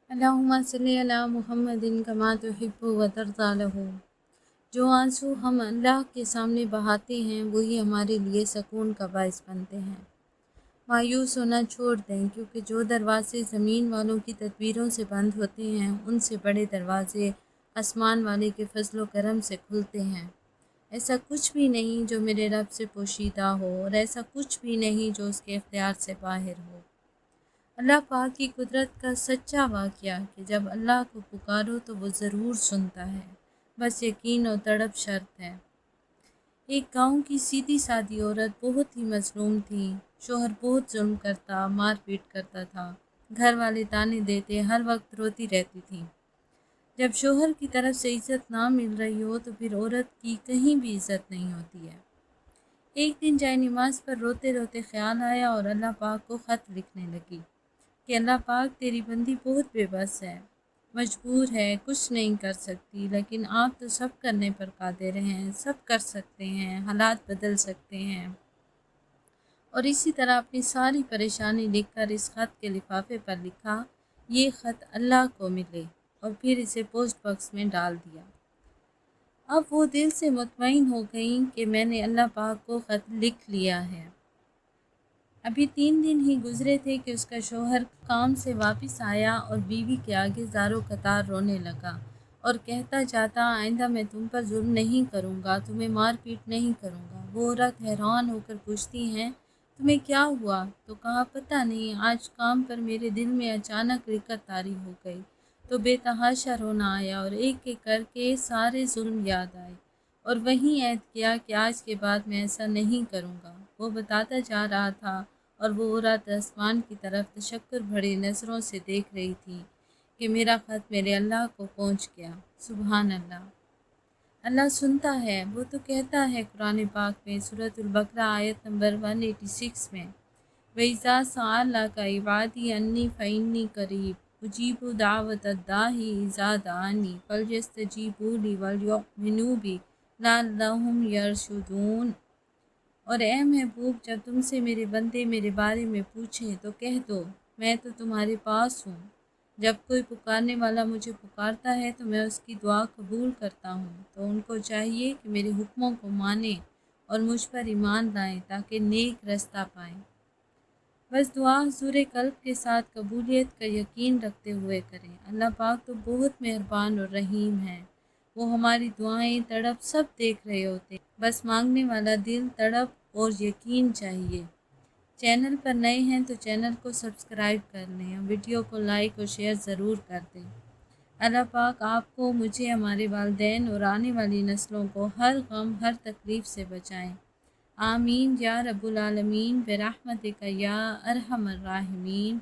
अल्लाहुम्मा सल्ली अला मुहम्मदिन कमा तुहिब्बु व तर्ज़ा लहू। जो आंसू हम अल्लाह के सामने बहाते हैं वही हमारे लिए सुकून का बाइस बनते हैं। मायूस होना छोड़ दें, क्योंकि जो दरवाज़े ज़मीन वालों की तदबीरों से बंद होते हैं उनसे बड़े दरवाज़े आसमान वाले के फजल व करम से खुलते हैं। ऐसा कुछ भी नहीं जो मेरे रब से पोशीदा हो, और ऐसा कुछ भी नहीं जो उसके इख्तियार से बाहर हो। अल्लाह पाक की कुदरत का सच्चा वाक़या कि जब अल्लाह को पुकारो तो वो ज़रूर सुनता है, बस यकीन और तड़प शर्त है। एक गांव की सीधी सादी औरत बहुत ही मज़लूम थी। शोहर बहुत जुल्म करता, मार पीट करता था। घर वाले ताने देते, हर वक्त रोती रहती थी। जब शोहर की तरफ से इज़्ज़त ना मिल रही हो तो फिर औरत की कहीं भी इज़्ज़त नहीं होती है। एक दिन जाए नमाज पर रोते रोते ख्याल आया और अल्लाह पाक को ख़त लिखने लगी कि अल्लाह पाक, तेरी बंदी बहुत बेबस है, मजबूर है, कुछ नहीं कर सकती, लेकिन आप तो सब करने पर कादिर हैं, सब कर सकते हैं, हालात बदल सकते हैं। और इसी तरह अपनी सारी परेशानी लिखकर इस ख़त के लिफाफे पर लिखा, ये ख़त अल्लाह को मिले, और फिर इसे पोस्ट बॉक्स में डाल दिया। अब वो दिल से मुतमईन हो गई कि मैंने अल्लाह पाक को ख़त लिख लिया है। अभी 3 दिन ही गुजरे थे कि उसका शौहर काम से वापस आया और बीवी के आगे ज़ारो कतार रोने लगा और कहता जाता, आइंदा मैं तुम पर जुल्म नहीं करूँगा, तुम्हें मार पीट नहीं करूँगा। वो औरत हैरान होकर पूछती हैं, तुम्हें क्या हुआ? तो कहा, पता नहीं, आज काम पर मेरे दिल में अचानक रिकत तारी हो गई तो बेतहाशा रोना आया और एक एक करके सारे जुल्म याद आए, और वहीं ऐद किया कि आज के बाद मैं ऐसा नहीं करूँगा। वो बताता जा रहा था और वो औरत आसमान की तरफ तशक्कुर भरी नज़रों से देख रही थी कि मेरा ख़त मेरे अल्लाह को पहुंच गया। सुबहान अल्लाह। अल्लाह सुनता है। वो तो कहता है कुरान पाक में सूरतुल बकरा आयत नंबर 186 में, वइज़ा सअलका इबादी अन्नी फ़इन्नी क़रीब उजीबु दावत अद्दाही इज़ा दआनी फलयस्तजीबू ली वलयुमिनू बी लअल्लहुम यरशुदून। और ए महबूब, जब तुमसे मेरे बंदे मेरे बारे में पूछें तो कह दो, मैं तो तुम्हारे पास हूँ। जब कोई पुकारने वाला मुझे पुकारता है तो मैं उसकी दुआ कबूल करता हूँ। तो उनको चाहिए कि मेरे हुक्मों को मानें और मुझ पर ईमान लाएं ताकि नेक रास्ता पाएं। बस दुआ हुज़ूर कल्ब के साथ कबूलियत का यकीन रखते हुए करें। अल्लाह पाक तो बहुत मेहरबान और रहीम है। वो हमारी दुआएं तड़प सब देख रहे होते, बस मांगने वाला दिल तड़प और यकीन चाहिए। चैनल पर नए हैं तो चैनल को सब्सक्राइब कर लें और वीडियो को लाइक और शेयर ज़रूर कर दें। अल्लाह पाक आपको, मुझे, हमारे वालिदैन और आने वाली नस्लों को हर गम हर तकलीफ़ से बचाएं। आमीन या रब्बुल आलमीन बिरहमतिका या अरहमर राहिमीन।